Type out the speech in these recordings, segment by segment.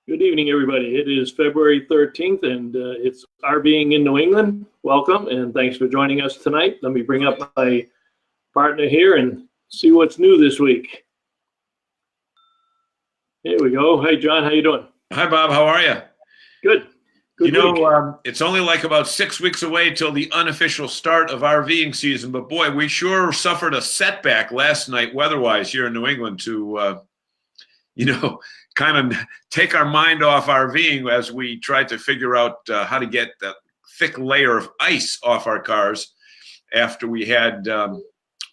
Good evening, everybody. It is February 13th, and it's RVing in New England. Welcome, and thanks for joining us tonight. Let me bring up my partner here and see what's new this week. Here we go. Hey, John, how you doing? Hi, Bob. How are you? Good. Good week. It's only like about 6 weeks away till the unofficial start of RVing season, but boy, we sure suffered a setback last night weather-wise here in New England to, kind of take our mind off RVing as we tried to figure out how to get that thick layer of ice off our cars after we had 4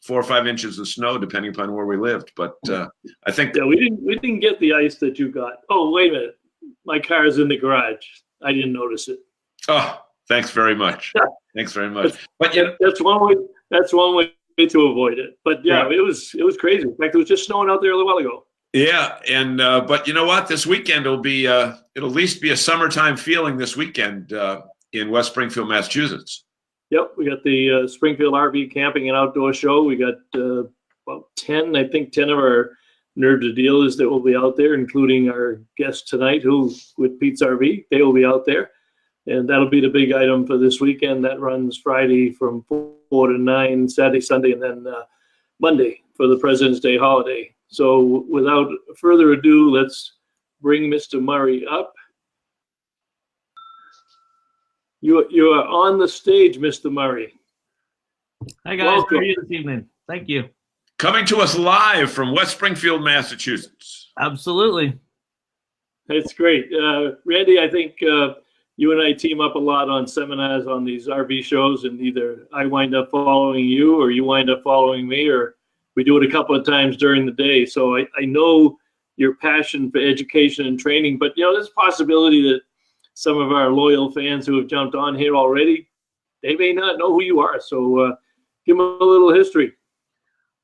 or 5 inches of snow, depending upon where we lived. But I think we didn't get the ice that you got. Oh, wait a minute, my car is in the garage. I didn't notice it. Oh, thanks very much. Thanks very much. But that's one way. That's one way to avoid it. But yeah, it was crazy. In fact, it was just snowing out there a little while ago. Yeah, and but you know what? This weekend it'll at least be a summertime feeling this weekend in West Springfield, Massachusetts. Yep, we got the Springfield RV Camping and Outdoor Show. We got about 10 of our NERVDA dealers that will be out there, including our guest tonight, who with Pete's RV. They will be out there, and that'll be the big item for this weekend. That runs Friday from 4 to 9, Saturday, Sunday, and then Monday for the President's Day holiday. So without further ado, let's bring Mr. Murray up. You are on the stage, Mr. Murray. Hi, guys. Welcome. How are you this evening? Thank you. Coming to us live from West Springfield, Massachusetts. Absolutely. That's great. Randy, I think you and I team up a lot on seminars on these RV shows, and either I wind up following you or you wind up following me, or we do it a couple of times during the day. So I know your passion for education and training, but there's a possibility that some of our loyal fans who have jumped on here already, they may not know who you are. So give them a little history.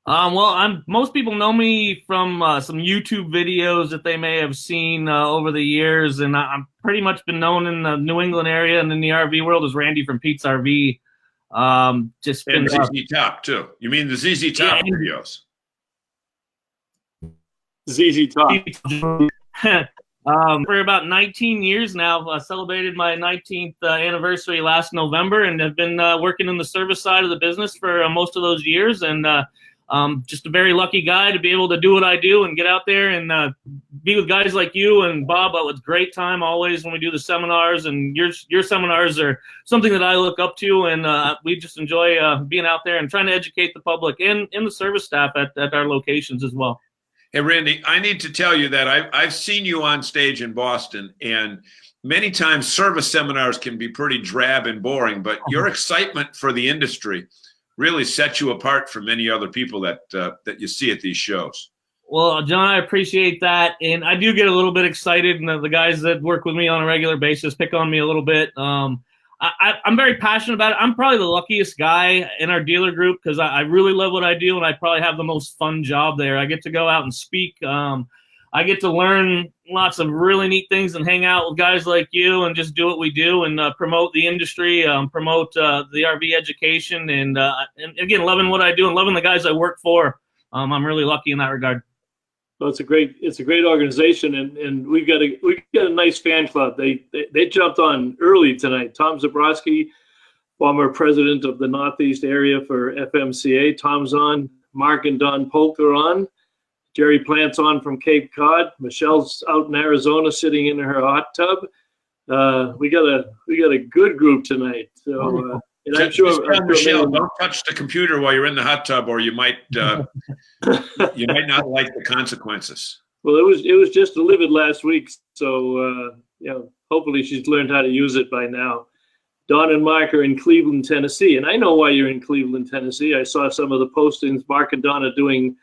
Most people know me from some YouTube videos that they may have seen over the years, and I'm pretty much been known in the New England area and in the RV world as Randy from Pete's RV. Just and ZZ Top too. You mean the ZZ Top videos? ZZ Top. For about 19 years now. I celebrated my 19th anniversary last November, and have been working in the service side of the business for most of those years. And just a very lucky guy to be able to do what I do and get out there and be with guys like you and Bob. It's a great time always when we do the seminars, and your seminars are something that I look up to, and we just enjoy being out there and trying to educate the public and the service staff at our locations as well. Hey, Randy, I need to tell you that I've seen you on stage in Boston, and many times service seminars can be pretty drab and boring, but your excitement for the industry really sets you apart from many other people that you see at these shows. Well, John, I appreciate that, and I do get a little bit excited, and the guys that work with me on a regular basis pick on me a little bit. I'm very passionate about it. I'm probably the luckiest guy in our dealer group because I really love what I do, and I probably have the most fun job there. I get to go out and speak. I get to learn lots of really neat things and hang out with guys like you and just do what we do and promote the industry, promote the RV education, and again, loving what I do and loving the guys I work for. I'm really lucky in that regard. Well, it's a great organization, and we've got a nice fan club. They jumped on early tonight. Tom Zabrowski, former president of the Northeast area for FMCA. Tom's on. Mark and Don Polk are on. Jerry Plant's on from Cape Cod. Michelle's out in Arizona sitting in her hot tub. We got a good group tonight. So and I'm sure Michelle, don't touch the computer while you're in the hot tub, or you might not like the consequences. Well, it was just delivered last week, so hopefully she's learned how to use it by now. Don and Mark are in Cleveland, Tennessee, and I know why you're in Cleveland, Tennessee. I saw some of the postings. Mark and Don are doing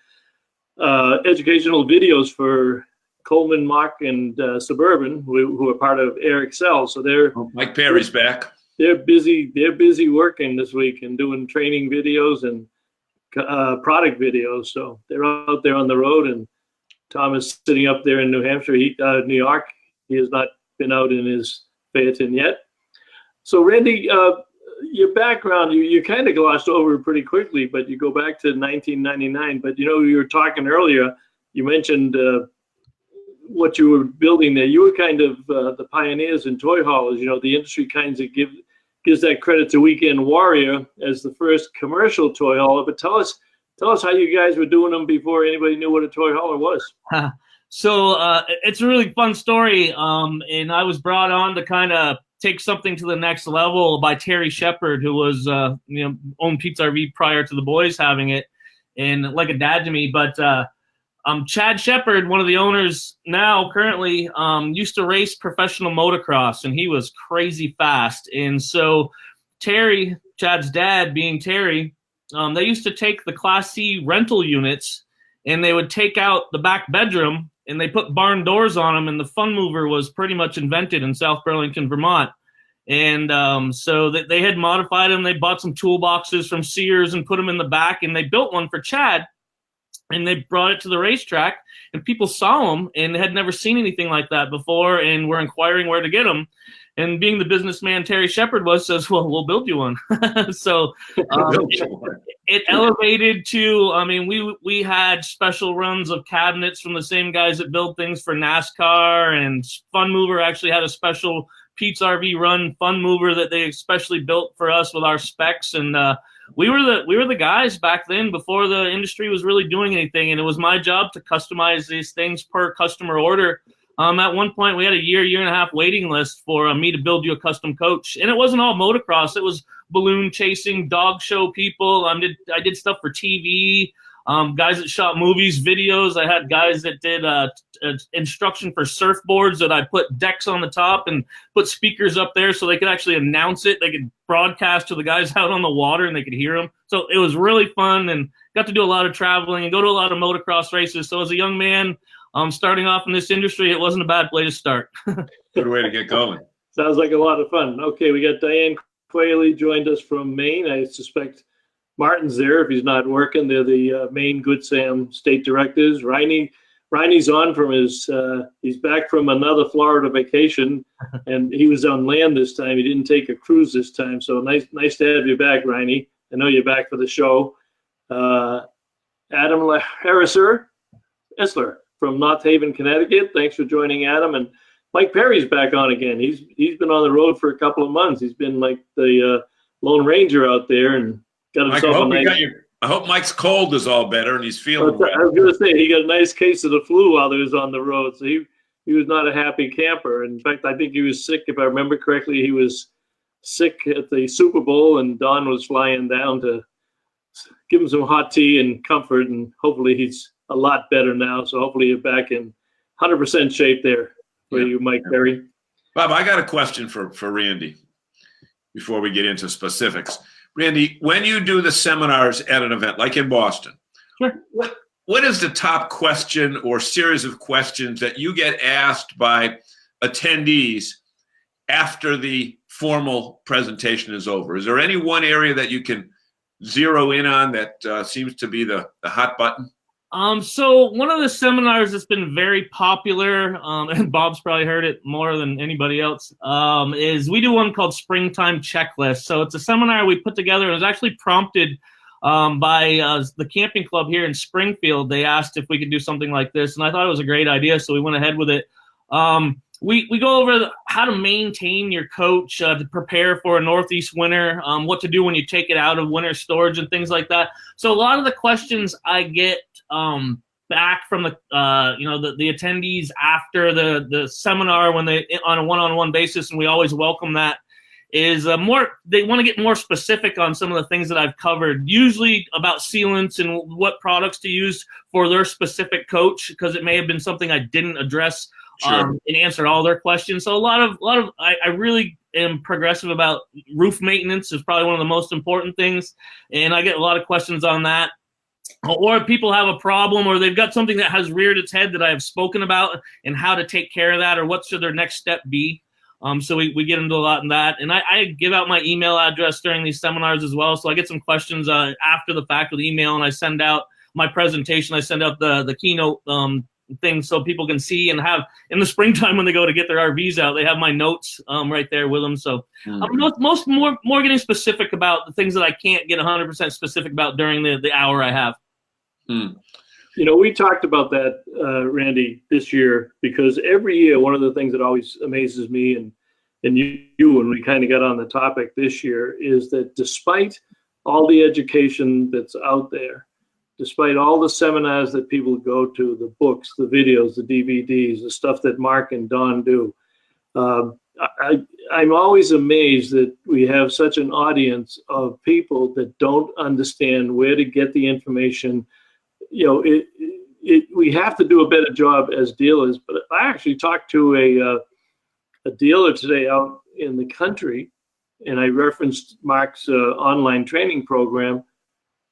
educational videos for Coleman, Mark, and Suburban, who are part of Air Excel. So Mike Perry's back. They're busy working this week and doing training videos and product videos. So they're out there on the road, and Tom is sitting up there in New Hampshire, New York. He has not been out in his Phaeton yet. So Randy, your background, you kind of glossed over pretty quickly, but you go back to 1999. But you were talking earlier, you mentioned what you were building there. You were kind of the pioneers in toy haulers. The industry kind of gives that credit to Weekend Warrior as the first commercial toy hauler. But tell us how you guys were doing them before anybody knew what a toy hauler was. So it's a really fun story, and I was brought on to kind of take something to the next level by Terry Sheppard, who was owned Pete's RV prior to the boys having it, and like a dad to me. But Chad Sheppard, one of the owners now currently, used to race professional motocross, and he was crazy fast. And so Terry, Chad's dad, being Terry, they used to take the Class C rental units, and they would take out the back bedroom, and they put barn doors on them, and the Fun Mover was pretty much invented in South Burlington, Vermont. And so they had modified them. They bought some toolboxes from Sears and put them in the back, and they built one for Chad, and they brought it to the racetrack, and people saw them and had never seen anything like that before and were inquiring where to get them. And being the businessman Terry Sheppard says, well, we'll build you one. So it elevated to, we had special runs of cabinets from the same guys that build things for NASCAR, and Fun Mover actually had a special Pete's RV run Fun Mover that they especially built for us with our specs. And we were the guys back then before the industry was really doing anything. And it was my job to customize these things per customer order. At one point, we had a year and a half waiting list for me to build you a custom coach. And it wasn't all motocross. It was balloon chasing, dog show people. I did stuff for TV, guys that shot movies, videos. I had guys that did instruction for surfboards that I put decks on the top and put speakers up there so they could actually announce it. They could broadcast to the guys out on the water and they could hear them. So it was really fun and got to do a lot of traveling and go to a lot of motocross races. So as a young man, starting off in this industry, it wasn't a bad place to start. Good way to get going. Sounds like a lot of fun. Okay, we got Diane Quayle joined us from Maine. I suspect Martin's there if he's not working. They're the Maine Good Sam state directors. Riney's on from he's back from another Florida vacation, and he was on land this time. He didn't take a cruise this time, so nice to have you back, Riney. I know you're back for the show. Adam Essler from North Haven, Connecticut. Thanks for joining, Adam. And Mike Perry's back on again. He's been on the road for a couple of months. He's been like the Lone Ranger out there and got himself I hope Mike's cold is all better and he's feeling better. I was going to say, he got a nice case of the flu while he was on the road. So he was not a happy camper. In fact, I think he was sick. If I remember correctly, he was sick at the Super Bowl, and Don was flying down to give him some hot tea and comfort, and hopefully he's a lot better now. So hopefully you're back in 100% shape there for you, Mike Perry. Bob, I got a question for Randy before we get into specifics. Randy, when you do the seminars at an event like in Boston, sure. What is the top question or series of questions that you get asked by attendees after the formal presentation is over? Is there any one area that you can zero in on that seems to be the hot button? So one of the seminars that's been very popular, and Bob's probably heard it more than anybody else, is we do one called Springtime Checklist. So it's a seminar we put together. It was actually prompted by the camping club here in Springfield. They asked if we could do something like this, and I thought it was a great idea, so we went ahead with it. We go over how to maintain your coach, to prepare for a Northeast winter, what to do when you take it out of winter storage and things like that. So a lot of the questions I get back from the attendees after the seminar when they on a one-on-one basis, and we always welcome that, is they want to get more specific on some of the things that I've covered, usually about sealants and what products to use for their specific coach, because it may have been something I didn't address. Sure. And answered all their questions. So I really am progressive about roof maintenance is probably one of the most important things. And I get a lot of questions on that. Or if people have a problem or they've got something that has reared its head that I have spoken about and how to take care of that, or what should their next step be. So we get into a lot in that. And I give out my email address during these seminars as well. So I get some questions after the fact with email, and I send out my presentation. I send out the keynote things so people can see and have in the springtime when they go to get their RVs out, they have my notes right there with them. So I'm more getting specific about the things that I can't get 100% specific about during the hour I have. You know, we talked about that, Randy, this year, because every year, one of the things that always amazes me and you when we kind of got on the topic this year is that despite all the education that's out there, despite all the seminars that people go to, the books, the videos, the DVDs, the stuff that Mark and Don do, I'm always amazed that we have such an audience of people that don't understand where to get the information. You know, we have to do a better job as dealers. But I actually talked to a dealer today out in the country, and I referenced Mark's online training program,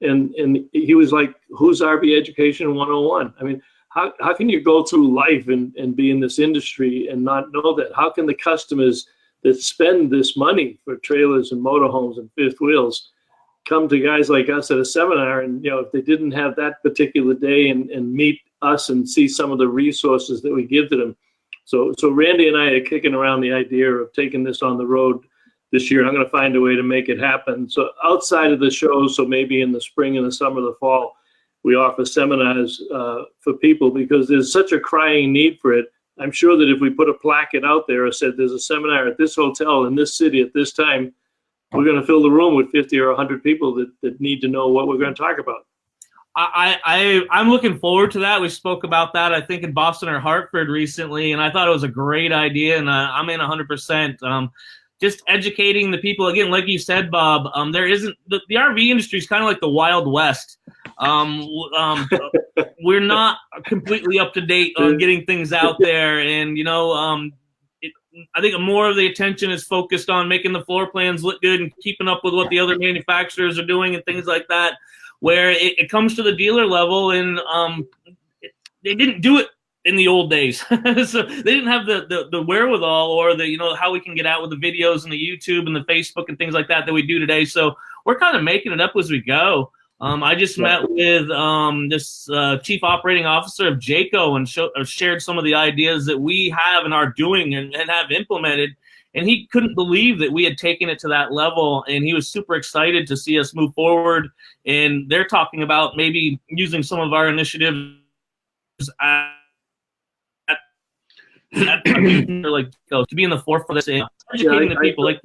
and he was like, "Who's RV Education 101?" I mean, how can you go through life and be in this industry and not know that? How can the customers that spend this money for trailers and motorhomes and fifth wheels come to guys like us at a seminar? And, you know, if they didn't have that particular day and meet us and see some of the resources that we give to them. So Randy and I are kicking around the idea of taking this on the road this year. I'm going to find a way to make it happen. So outside of the shows, so maybe in the spring and the summer, the fall, we offer seminars for people because there's such a crying need for it. I'm sure that if we put a placket out there or said there's a seminar at this hotel in this city at this time, we're going to fill the room with 50 or 100 people that need to know what we're going to talk about. I'm looking forward to that. We spoke about that, I think, in Boston or Hartford recently, and I thought it was a great idea, and I'm in 100%. Just educating the people, again, like you said, Bob, there isn't the RV industry is kind of like the Wild West. We're not completely up to date on getting things out there, and, you know, I think more of the attention is focused on making the floor plans look good and keeping up with what the other manufacturers are doing and things like that, where it comes to the dealer level, and they didn't do it in the old days. So they didn't have the wherewithal or the, you know, how we can get out with the videos and the YouTube and the Facebook and things like that we do today. So we're kind of making it up as we go. I just met with this chief operating officer of Jayco and shared some of the ideas that we have and are doing and have implemented. And he couldn't believe that we had taken it to that level. And he was super excited to see us move forward. And they're talking about maybe using some of our initiatives like to be in the forefront of this, educating the people. Like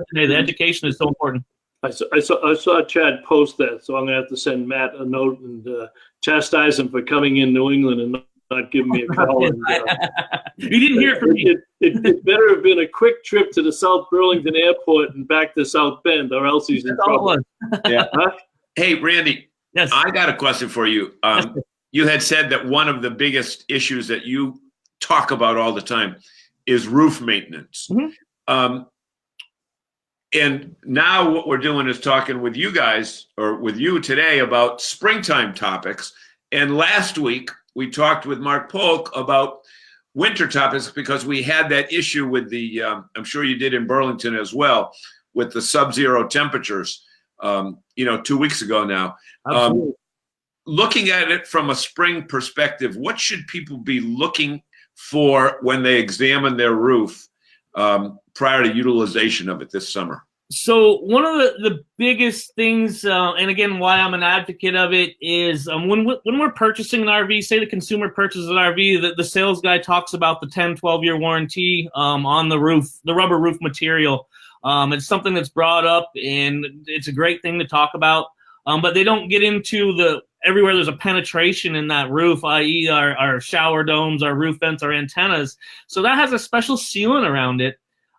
today, the education is so important. I saw Chad post that, so I'm gonna have to send Matt a note and chastise him for coming in New England and not giving me a call. And, you didn't hear it from me. It better have been a quick trip to the South Burlington Airport and back to South Bend, or else he's in trouble. Yeah. Huh? Hey, Randy. Yes. I got a question for you. You had said that one of the biggest issues that you talk about all the time is roof maintenance. Mm-hmm. And now what we're doing is talking with you guys, or with you today, about springtime topics. And last week we talked with Mark Polk about winter topics because we had that issue with the, I'm sure you did in Burlington as well, with the sub-zero temperatures, 2 weeks ago now. Looking at it from a spring perspective, what should people be looking for when they examine their roof prior to utilization of it this summer? So one of the biggest things, and again, why I'm an advocate of it, is when we're purchasing an RV, say the consumer purchases an RV, the sales guy talks about the 10, 12-year warranty on the roof, the rubber roof material. It's something that's brought up, and it's a great thing to talk about. But they don't get into everywhere there's a penetration in that roof, i.e. our shower domes, our roof vents, our antennas. So that has a special sealant around it.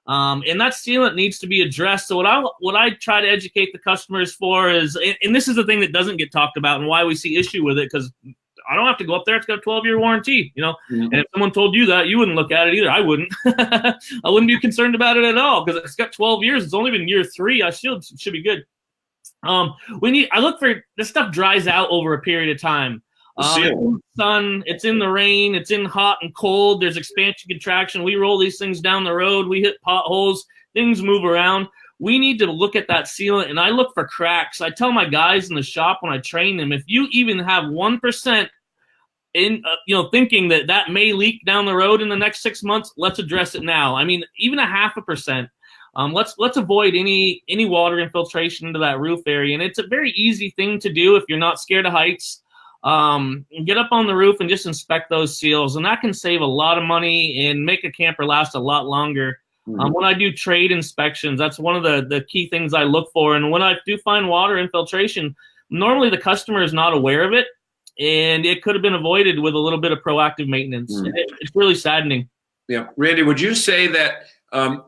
And that sealant needs to be addressed. So what I try to educate the customers for is, and this is the thing that doesn't get talked about and why we see issue with it, because I don't have to go up there. It's got a 12-year warranty, Mm-hmm. And if someone told you that, you wouldn't look at it either. I wouldn't. I wouldn't be concerned about it at all because it's got 12 years. It's only been year 3. I should be good. I look for this stuff dries out over a period of time. It's in the sun, it's in the rain, it's in hot and cold. There's expansion, contraction. We roll these things down the road. We hit potholes. Things move around. We need to look at that sealant, and I look for cracks. I tell my guys in the shop when I train them, if you even have 1% in, thinking that may leak down the road in the next 6 months, let's address it now. I mean, even 0.5%. Let's avoid any water infiltration into that roof area, and it's a very easy thing to do if you're not scared of heights. get up on the roof and just inspect those seals, and that can save a lot of money and make a camper last a lot longer. When I do trade inspections, that's one of the key things I look for. And when I do find water infiltration, normally the customer is not aware of it, and it could have been avoided with a little bit of proactive maintenance. It's really saddening. Yeah. Randy, would you say that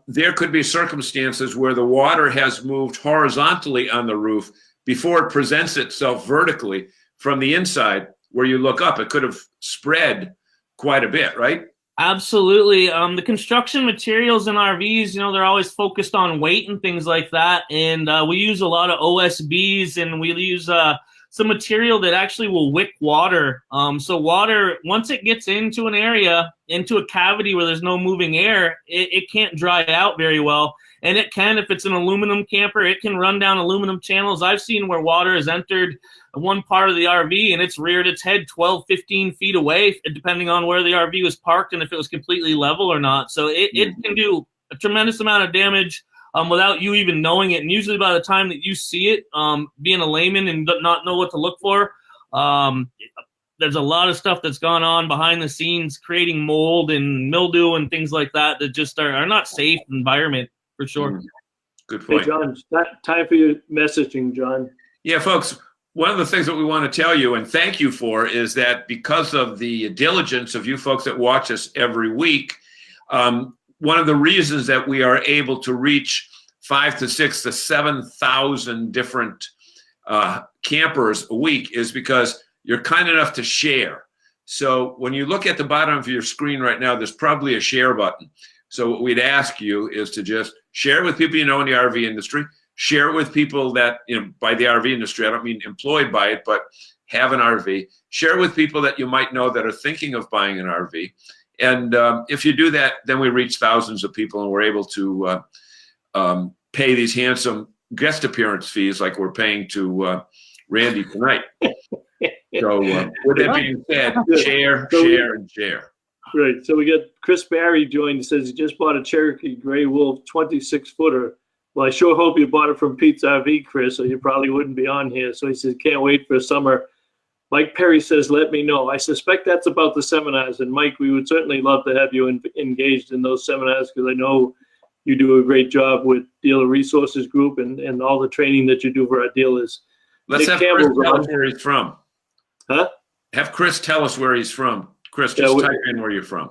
there could be circumstances where the water has moved horizontally on the roof before it presents itself vertically from the inside where you look up? It could have spread quite a bit, right? Absolutely. The construction materials in RVs, they're always focused on weight and things like that. And we use a lot of OSBs, and we use some material that actually will wick water. So water, once it gets into an area, into a cavity where there's no moving air, it can't dry out very well. And it can, if it's an aluminum camper, it can run down aluminum channels. I've seen where water has entered one part of the RV and it's reared its head 12, 15 feet away, depending on where the RV was parked and if it was completely level or not. So it can do a tremendous amount of damage without you even knowing it. And usually by the time that you see it, being a layman and not know what to look for, there's a lot of stuff that's gone on behind the scenes, creating mold and mildew and things like that just are not safe environment. For sure. Good point. Hey, John, time for your messaging, John. Yeah, folks, one of the things that we want to tell you and thank you for is that because of the diligence of you folks that watch us every week, one of the reasons that we are able to reach 5,000 to 6,000 to 7,000 different campers a week is because you're kind enough to share. So when you look at the bottom of your screen right now, there's probably a share button. So what we'd ask you is to just share it with people you know in the RV industry, share it with people that, by the RV industry, I don't mean employed by it, but have an RV, share it with people that you might know that are thinking of buying an RV. And if you do that, then we reach thousands of people and we're able to pay these handsome guest appearance fees like we're paying to Randy tonight. So with that being said, share, and share. Right. So we got Chris Barry joined. He says he just bought a Cherokee Gray Wolf 26-footer. Well, I sure hope you bought it from Pete's RV, Chris, or you probably wouldn't be on here. So he says, can't wait for summer. Mike Perry says, let me know. I suspect that's about the seminars. And Mike, we would certainly love to have you engaged in those seminars because I know you do a great job with Dealer Resources Group and all the training that you do for our dealers. Let's have Chris tell us where he's from. Huh? Have Chris tell us where he's from. Chris, just type in where you're from.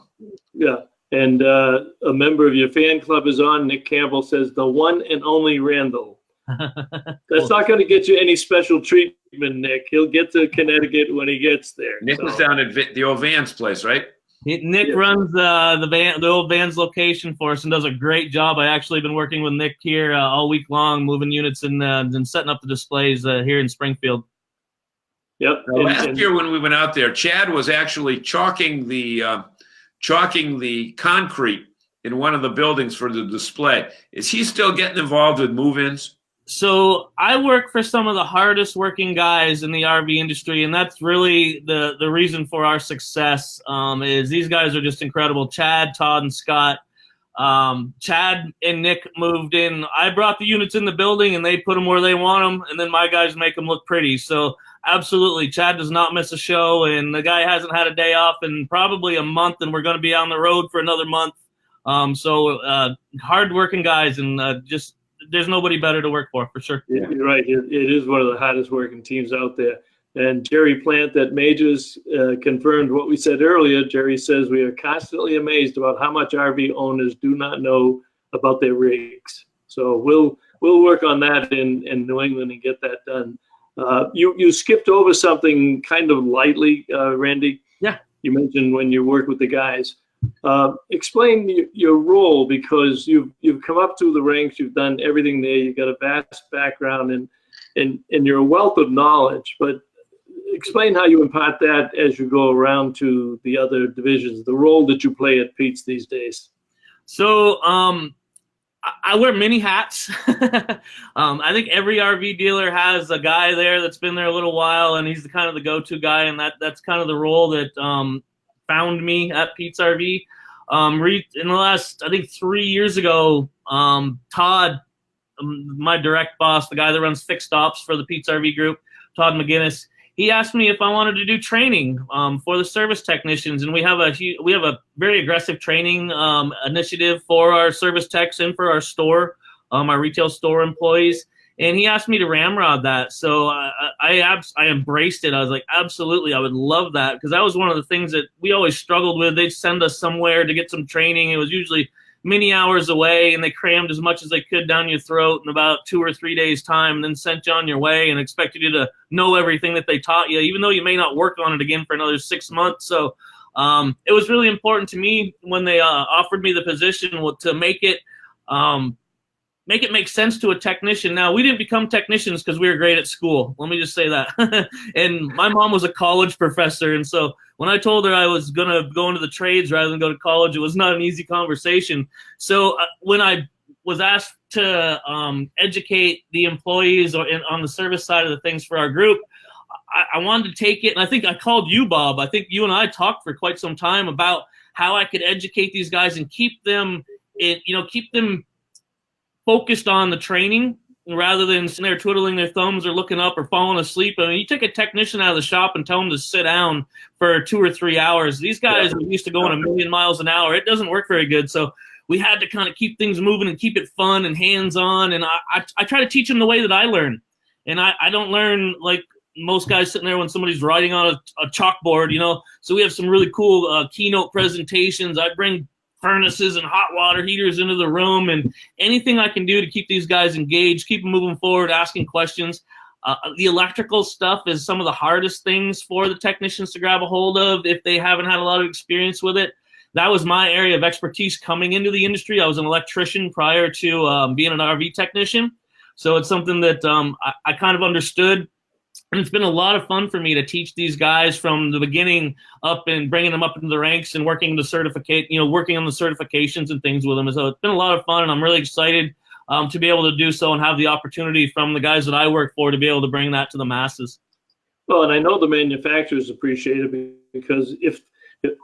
Yeah. And a member of your fan club is on. Nick Campbell says, the one and only Randall. That's not going to get you any special treatment, Nick. He'll get to Connecticut when he gets there. Nick was down at the old Vans place, right? Nick runs the old Vans location for us and does a great job. I actually been working with Nick here all week long, moving units and setting up the displays here in Springfield. Yep. Last year when we went out there, Chad was actually chalking the concrete in one of the buildings for the display. Is he still getting involved with move-ins? So I work for some of the hardest working guys in the RV industry, and that's really the reason for our success. Is these guys are just incredible. Chad, Todd, and Scott. Chad and Nick moved in. I brought the units in the building, and they put them where they want them, and then my guys make them look pretty. So absolutely, Chad does not miss a show, and the guy hasn't had a day off in probably a month, and we're going to be on the road for another month. So hard-working guys, and just there's nobody better to work for sure. Yeah, you're right. It is one of the hardest working teams out there. And Jerry Plant at Majors confirmed what we said earlier. Jerry says we are constantly amazed about how much RV owners do not know about their rigs. So we'll work on that in New England and get that done. You skipped over something kind of lightly, Randy. Yeah. You mentioned when you work with the guys. Explain your role, because you've come up through the ranks, you've done everything there, you've got a vast background and you're a wealth of knowledge, but explain how you impart that as you go around to the other divisions, the role that you play at Pete's these days. So I wear many hats. I think every RV dealer has a guy there that's been there a little while, and he's the kind of the go-to guy, and that's kind of the role that found me at Pete's RV. In the last, I think 3 years ago, Todd, my direct boss, the guy that runs fixed ops for the Pete's RV group, Todd McGinnis, he asked me if I wanted to do training for the service technicians, and we have a very aggressive training initiative for our service techs and for our store, our retail store employees. And he asked me to ramrod that, so I embraced it. I was like, absolutely, I would love that, because that was one of the things that we always struggled with. They'd send us somewhere to get some training. It was usually many hours away, and they crammed as much as they could down your throat in about 2 or 3 days' time, and then sent you on your way and expected you to know everything that they taught you, even though you may not work on it again for another 6 months. So it was really important to me when they offered me the position to make it make sense to a technician. Now, we didn't become technicians because we were great at school. Let me just say that. And my mom was a college professor, and so when I told her I was going to go into the trades rather than go to college, it was not an easy conversation. So when I was asked to educate the employees on the service side of the things for our group, I wanted to take it, and I think I called you, Bob. I think you and I talked for quite some time about how I could educate these guys and keep them focused on the training rather than sitting there twiddling their thumbs or looking up or falling asleep. I mean, you take a technician out of the shop and tell them to sit down for 2 or 3 hours. These guys are used to going a million miles an hour. It doesn't work very good. So we had to kind of keep things moving and keep it fun and hands-on. And I try to teach them the way that I learn. And I don't learn like most guys sitting there when somebody's writing on a chalkboard, So we have some really cool keynote presentations. I bring furnaces and hot water heaters into the room, and anything I can do to keep these guys engaged, keep them moving forward, asking questions. The electrical stuff is some of the hardest things for the technicians to grab a hold of if they haven't had a lot of experience with it. That was my area of expertise coming into the industry. I was an electrician prior to being an RV technician. So it's something that I kind of understood. And it's been a lot of fun for me to teach these guys from the beginning up and bringing them up into the ranks and working on the certifications and things with them. So it's been a lot of fun, and I'm really excited to be able to do so and have the opportunity from the guys that I work for to be able to bring that to the masses. Well, and I know the manufacturers appreciate it, because if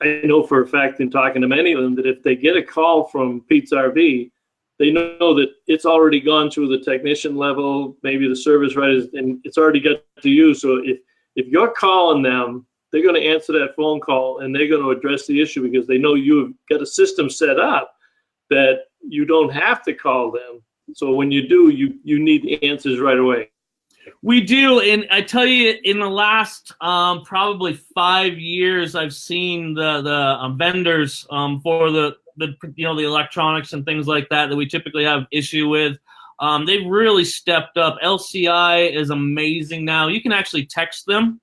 I know for a fact in talking to many of them that if they get a call from Pete's RV, they know that it's already gone through the technician level, maybe the service writers, and it's already got to you. So if you're calling them, they're going to answer that phone call and they're going to address the issue, because they know you've got a system set up that you don't have to call them. So when you do, you need the answers right away. We do, and I tell you, in the last probably 5 years, I've seen the vendors for the electronics and things like that we typically have issue with. They've really stepped up. LCI is amazing now. You can actually text them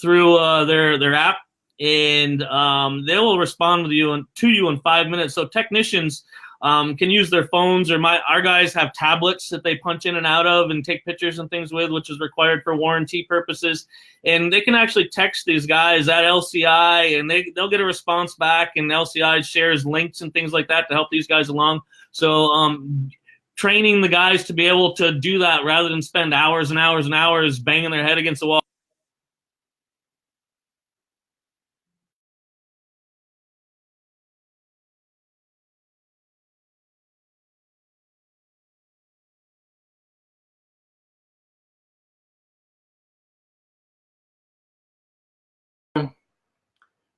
through their app, and they will respond to you in 5 minutes. So technicians can use their phones, or our guys have tablets that they punch in and out of and take pictures and things with, which is required for warranty purposes. And they can actually text these guys at LCI, and they'll get a response back, and LCI shares links and things like that to help these guys along. So training the guys to be able to do that rather than spend hours and hours and hours banging their head against the wall.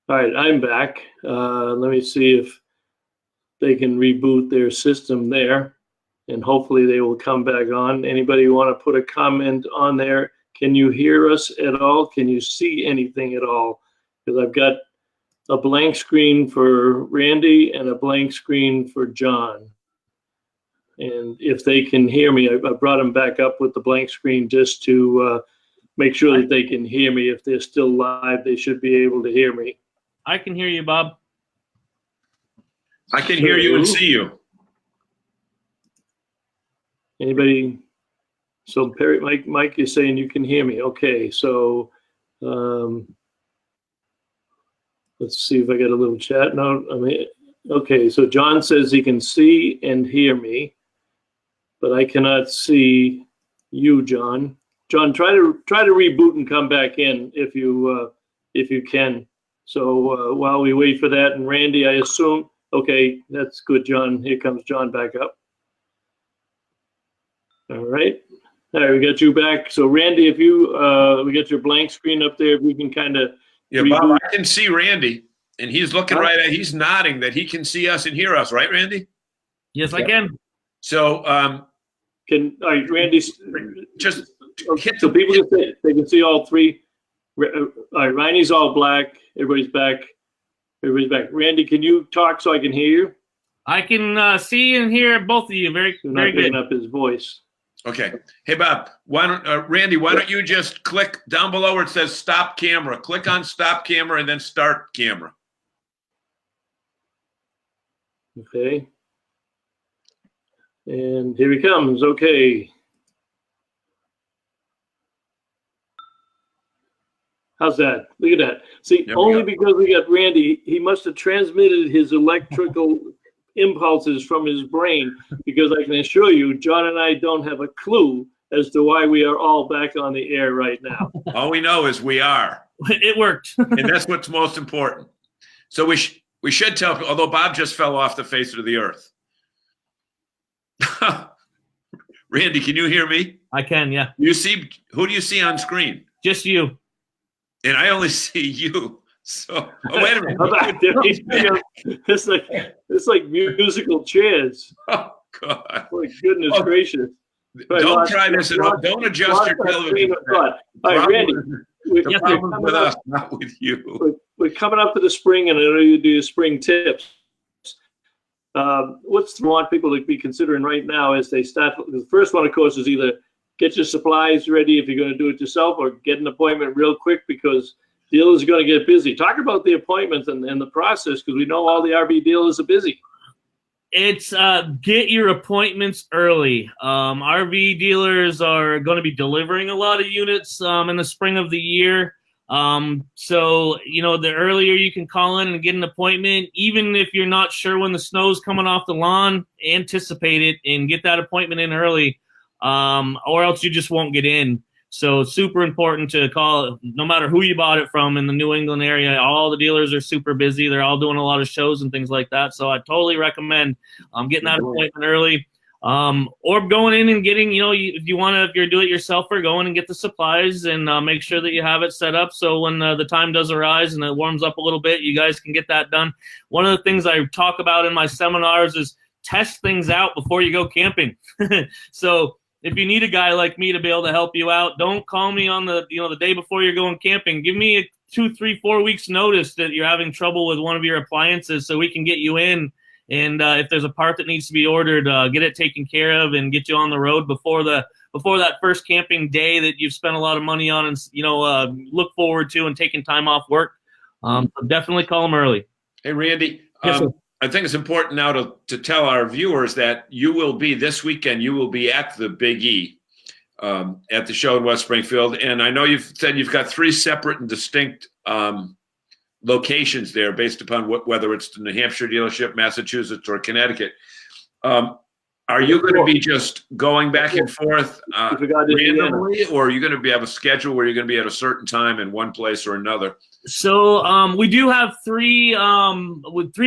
All right, I'm back. Let me see if they can reboot their system there, and hopefully they will come back on. Anybody want to put a comment on there? Can you hear us at all? Can you see anything at all? Because I've got a blank screen for Randy and a blank screen for John. And if they can hear me, I brought them back up with the blank screen just to make sure that they can hear me. If they're still live, they should be able to hear me. I can hear you, Bob. I can hear you and see you. Anybody? So Perry, Mike is saying you can hear me. Okay, so let's see if I get a little chat. No, I mean, okay, so John says he can see and hear me, but I cannot see you, John. John, try to reboot and come back in if you can. So while we wait for that, and Randy, I assume, okay, that's good, John. Here comes John back up. All right. All right, we got you back. So Randy, if you, we got your blank screen up there, if we can kind of. Yeah, Bob, I can see Randy, and he's looking right at, he's nodding that he can see us and hear us, right, Randy? Yes, I can. So, all right, Randy, just hit so the people can see, they can see all three. All right, Riney's all black. Everybody's back. Everybody's back. Randy, can you talk so I can hear you? I can see and hear both of you. Very, You're very not picking good. up his voice. Okay. Hey, Bob, why don't, Randy, why don't you just click down below where it says stop camera, click on stop camera and then start camera. Okay. And here he comes. Okay. How's that? Look at that. See, There we only go. because we got Randy, he must have transmitted his electrical impulses from his brain, because I can assure you, John and I don't have a clue as to why we are all back on the air right now. All we know is we are, It worked. and that's what's most important. So we should tell, although Bob just fell off the face of the earth. Randy, can you hear me? I can, yeah. You see, who do you see on screen? Just you. And I only see you. So, oh, wait a minute. How about that? It's like musical chairs. Oh, God. My goodness Oh, gracious. Don't try this at home. Don't adjust your television. All right, Randy, The problem's with us, not with you. we're coming up to the spring, and I know you do spring tips. What's we want people to be considering right now as they start? The first one, of course, is either get your supplies ready if you're going to do it yourself, or get an appointment real quick because dealers are going to get busy. Talk about the appointments and the process, because we know all the RV dealers are busy. It's get your appointments early. RV dealers are going to be delivering a lot of units in the spring of the year. So, you know, the earlier you can call in and get an appointment, even if you're not sure when the snow's coming off the lawn, anticipate it and get that appointment in early, or else you just won't get in. So it's super important to call, no matter who you bought it from in the New England area. All the dealers are super busy. They're all doing a lot of shows and things like that. So I totally recommend getting that appointment early, or going in and getting, you know, if you want to, if you're a do-it-yourselfer, go in and get the supplies and make sure that you have it set up so when the time does arise and it warms up a little bit, you guys can get that done. One of the things I talk about in my seminars is test things out before you go camping. So if you need a guy like me to be able to help you out, don't call me on the day before you're going camping. Give me a 2, 3, 4 weeks notice that you're having trouble with one of your appliances so we can get you in. And if there's a part that needs to be ordered, get it taken care of and get you on the road before that first camping day that you've spent a lot of money on and, you know, look forward to and taking time off work. So definitely call them early. Hey, Randy. Yes, sir. I think it's important now to tell our viewers that you will be this weekend. You will be at the Big E at the show in West Springfield, and I know you've said you've got 3 separate and distinct locations there, based upon whether it's the New Hampshire dealership, Massachusetts, or Connecticut. Are you going to be just going back and forth randomly, or are you going to have a schedule where you're going to be at a certain time in one place or another? So we do have 3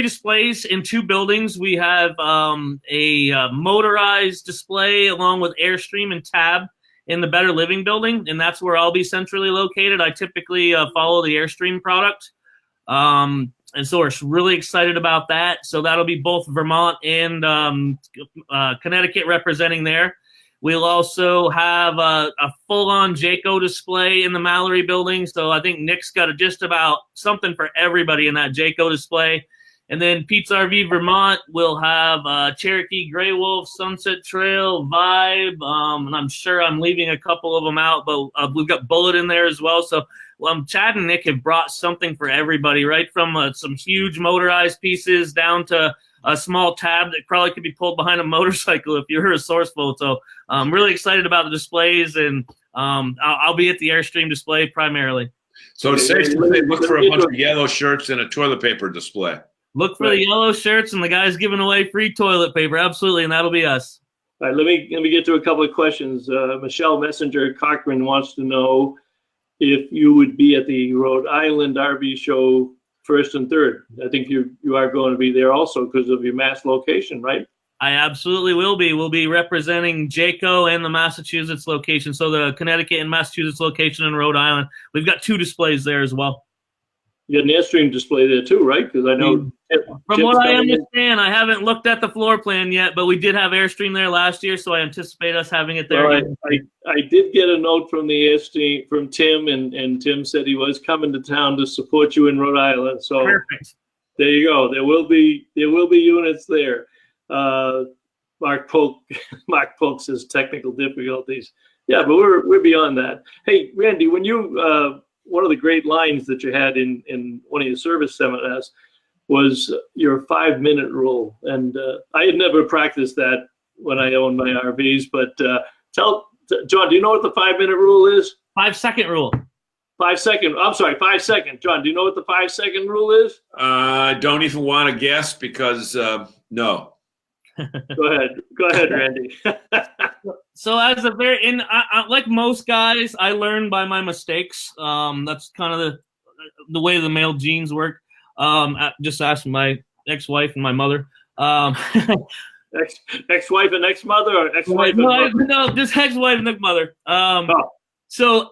displays in 2 buildings. We have a motorized display along with Airstream and Tab in the Better Living building, and that's where I'll be centrally located. I typically follow the Airstream product. And so we're really excited about that. So that'll be both Vermont and Connecticut representing there. We'll also have a full-on Jayco display in the Mallory building. So I think Nick's got just about something for everybody in that Jayco display. And then Pete's RV Vermont will have Cherokee Grey Wolf, Sunset Trail, Vibe, and I'm sure I'm leaving a couple of them out, but we've got Bullet in there as well. So Chad and Nick have brought something for everybody, right from some huge motorized pieces down to a small tab that probably could be pulled behind a motorcycle if you're resourceful. So I'm really excited about the displays, and I'll be at the Airstream display primarily. So it's safe to say look for a bunch of yellow shirts and a toilet paper display. Look for the yellow shirts and the guys giving away free toilet paper. Absolutely, and that'll be us. All right, let me get to a couple of questions. Michelle Messenger Cochran wants to know if you would be at the Rhode Island RV show 1st and 3rd. I think you are going to be there also because of your Mass location, right? I absolutely will be. We'll be representing JACO and the Massachusetts location. So the Connecticut and Massachusetts location in Rhode Island. We've got 2 displays there as well. You got an Airstream display there too, right? Because I know from what I understand, I haven't looked at the floor plan yet, but we did have Airstream there last year, so I anticipate us having it there. Well, I did get a note from the Airstream from Tim, and Tim said he was coming to town to support you in Rhode Island. So Perfect. there you go. There will be units there. Mark Polk says technical difficulties. Yeah, but we're beyond that. Hey, Randy, when you one of the great lines that you had in one of your service seminars was your 5-minute rule. And I had never practiced that when I owned my RVs, but John, do you know what the 5-minute rule is? 5-second rule. 5 second. I'm sorry, 5 second. John, do you know what the 5-second rule is? I don't even want to guess because no. Go ahead, Randy. So as a like most guys, I learn by my mistakes. That's kind of the way the male genes work. Just ask my ex-wife and my mother. Ex-wife and ex-mother, or ex-wife and mother? No, just ex-wife and ex-mother. So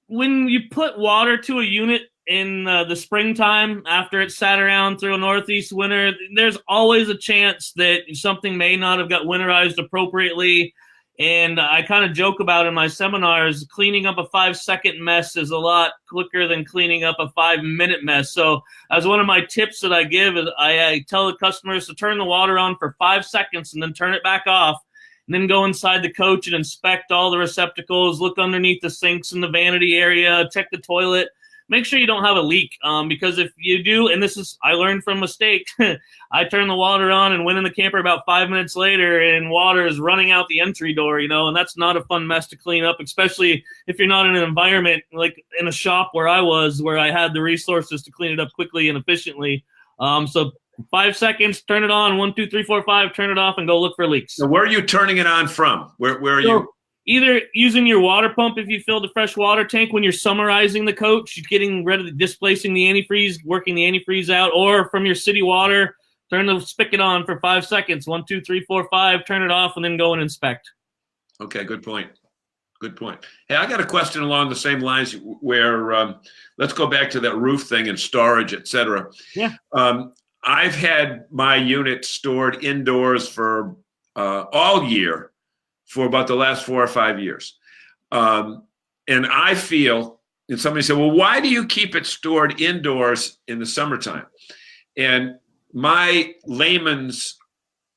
when you put water to a unit in the springtime after it's sat around through a northeast winter, there's always a chance that something may not have got winterized appropriately. And I kind of joke about in my seminars, cleaning up a 5-second mess is a lot quicker than cleaning up a 5-minute mess. So as one of my tips that I give is I tell the customers to turn the water on for 5 seconds and then turn it back off, and then go inside the coach and inspect all the receptacles, look underneath the sinks in the vanity area, check the toilet. Make sure you don't have a leak, because if you do, and I learned from mistake, I turned the water on and went in the camper about 5 minutes later and water is running out the entry door, and that's not a fun mess to clean up, especially if you're not in an environment like in a shop where I was, where I had the resources to clean it up quickly and efficiently. So 5 seconds, turn it on, 1, 2, 3, 4, 5, turn it off and go look for leaks. So where are you turning it on from? Where are you? Either using your water pump if you filled a fresh water tank when you're summarizing the coach, getting rid of displacing the antifreeze, working the antifreeze out, or from your city water, turn the spigot on for 5 seconds. 1, 2, 3, 4, 5, turn it off, and then go and inspect. Okay, good point. Good point. Hey, I got a question along the same lines where let's go back to that roof thing and storage, et cetera. Yeah. I've had my unit stored indoors for all year for about the last 4 or 5 years. And I feel, and somebody said, well, why do you keep it stored indoors in the summertime? And my layman's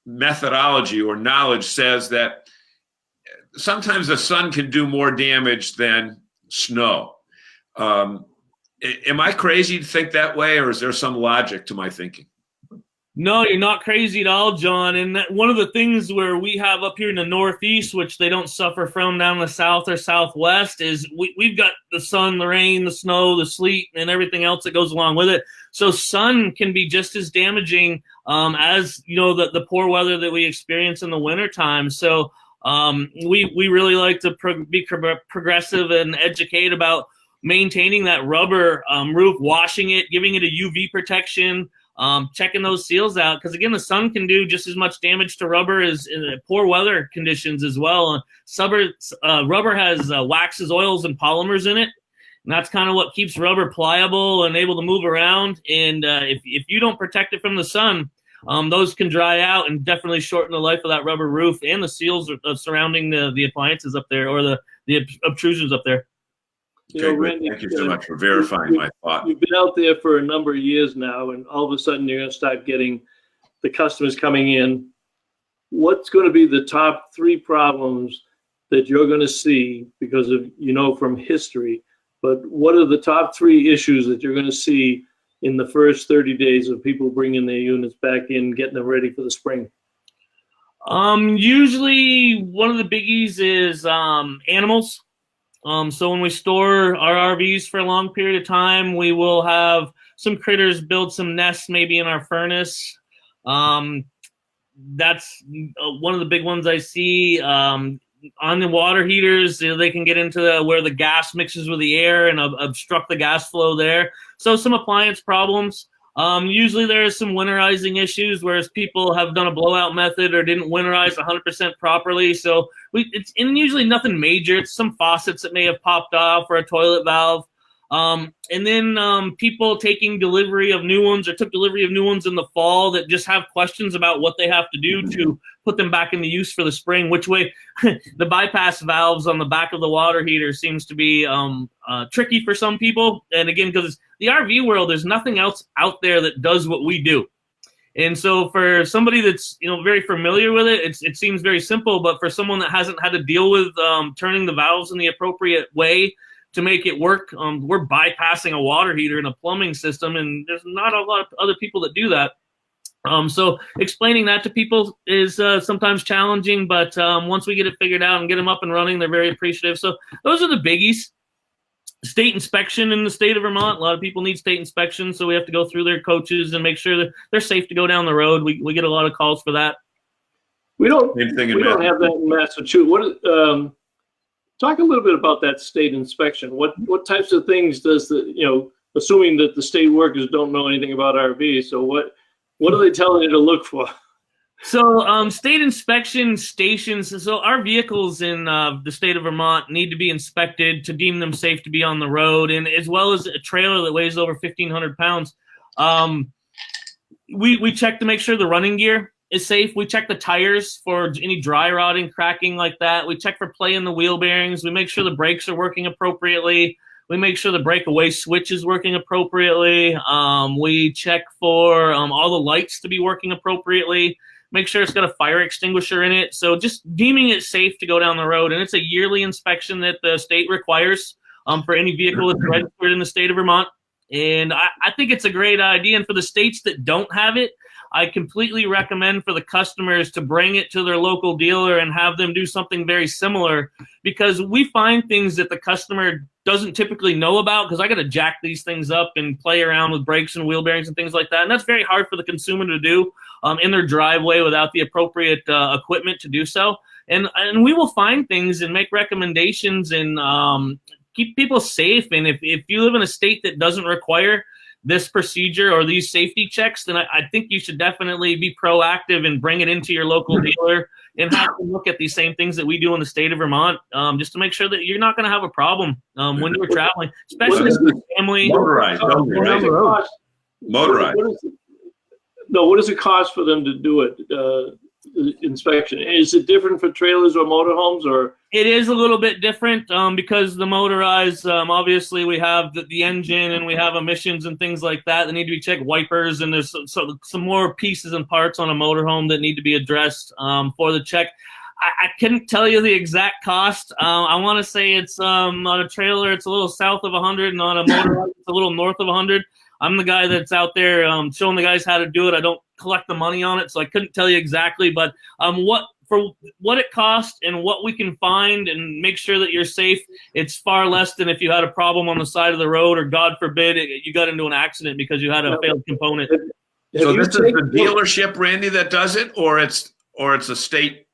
methodology or knowledge says that sometimes the sun can do more damage than snow. Am I crazy to think that way, or is there some logic to my thinking? No, you're not crazy at all, John. And one of the things where we have up here in the Northeast, which they don't suffer from down in the South or Southwest, is we've got the sun, the rain, the snow, the sleet, and everything else that goes along with it. So sun can be just as damaging as, the poor weather that we experience in the wintertime. So we really like to be progressive and educate about maintaining that rubber roof, washing it, giving it a UV protection, checking those seals out, because again, the sun can do just as much damage to rubber as in poor weather conditions as well. Rubber has waxes, oils, and polymers in it, and that's kind of what keeps rubber pliable and able to move around. And if you don't protect it from the sun, those can dry out and definitely shorten the life of that rubber roof and the seals surrounding the appliances up there, or the obtrusions up there. Okay, Randy, thank you so much for verifying my thought. You've been out there for a number of years now, and all of a sudden you're going to start getting the customers coming in. What's going to be the top 3 problems that you're going to see because of, from history, but what are the top 3 issues that you're going to see in the first 30 days of people bringing their units back in, getting them ready for the spring? Usually one of the biggies is animals. So when we store our RVs for a long period of time, we will have some critters build some nests maybe in our furnace. That's one of the big ones I see. On the water heaters, they can get into where the gas mixes with the air and obstruct the gas flow there. So some appliance problems. Usually there is some winterizing issues, whereas people have done a blowout method or didn't winterize 100% properly. So it's usually nothing major. It's some faucets that may have popped off or a toilet valve. And then people taking delivery of new ones or took delivery of new ones in the fall that just have questions about what they have to do to put them back into use for the spring, which way the bypass valves on the back of the water heater seems to be tricky for some people. And again, because the RV world, there's nothing else out there that does what we do. And so for somebody that's, very familiar with it, it seems very simple, but for someone that hasn't had to deal with turning the valves in the appropriate way to make it work, we're bypassing a water heater in a plumbing system, and there's not a lot of other people that do that. So explaining that to people is sometimes challenging, but once we get it figured out and get them up and running, they're very appreciative. So those are the biggies. State inspection in the state of Vermont. A lot of people need state inspection, so we have to go through their coaches and make sure that they're safe to go down the road. We get a lot of calls for that. We don't have that in Massachusetts. Talk a little bit about that state inspection. What types of things does assuming that the state workers don't know anything about RVs, so what are they telling you to look for? So state inspection stations, so our vehicles in the state of Vermont need to be inspected to deem them safe to be on the road, and as well as a trailer that weighs over 1,500 pounds. We check to make sure the running gear is safe. We check the tires for any dry rotting, cracking like that. We check for play in the wheel bearings. We make sure the brakes are working appropriately. We make sure the breakaway switch is working appropriately. We check for all the lights to be working appropriately. Make sure it's got a fire extinguisher in it. So just deeming it safe to go down the road. And it's a yearly inspection that the state requires for any vehicle that's registered in the state of Vermont. And I think it's a great idea. And for the states that don't have it, I completely recommend for the customers to bring it to their local dealer and have them do something very similar, because we find things that the customer doesn't typically know about, because I got to jack these things up and play around with brakes and wheel bearings and things like that. And that's very hard for the consumer to do in their driveway without the appropriate equipment to do so. And we will find things and make recommendations and keep people safe. And if you live in a state that doesn't require this procedure or these safety checks, then I think you should definitely be proactive and bring it into your local dealer and have to look at these same things that we do in the state of Vermont, just to make sure that you're not going to have a problem when you're traveling, especially with your family. Motorized. Motorized. What does it cost for them to do it? Inspection, is it different for trailers or motorhomes, or? It is a little bit different because the motorized, obviously we have the engine and we have emissions and things like that that need to be checked, wipers, and there's some more pieces and parts on a motorhome that need to be addressed for the check. I couldn't tell you the exact cost. I want to say it's on a trailer it's a little south of 100, and on a motorized it's a little north of 100. I'm the guy that's out there showing the guys how to do it. I don't collect the money on it, so I couldn't tell you exactly. But what it costs and what we can find and make sure that you're safe, it's far less than if you had a problem on the side of the road, or God forbid you got into an accident because you had a failed component. So this is the dealership, Randy, that does it, or it's a state?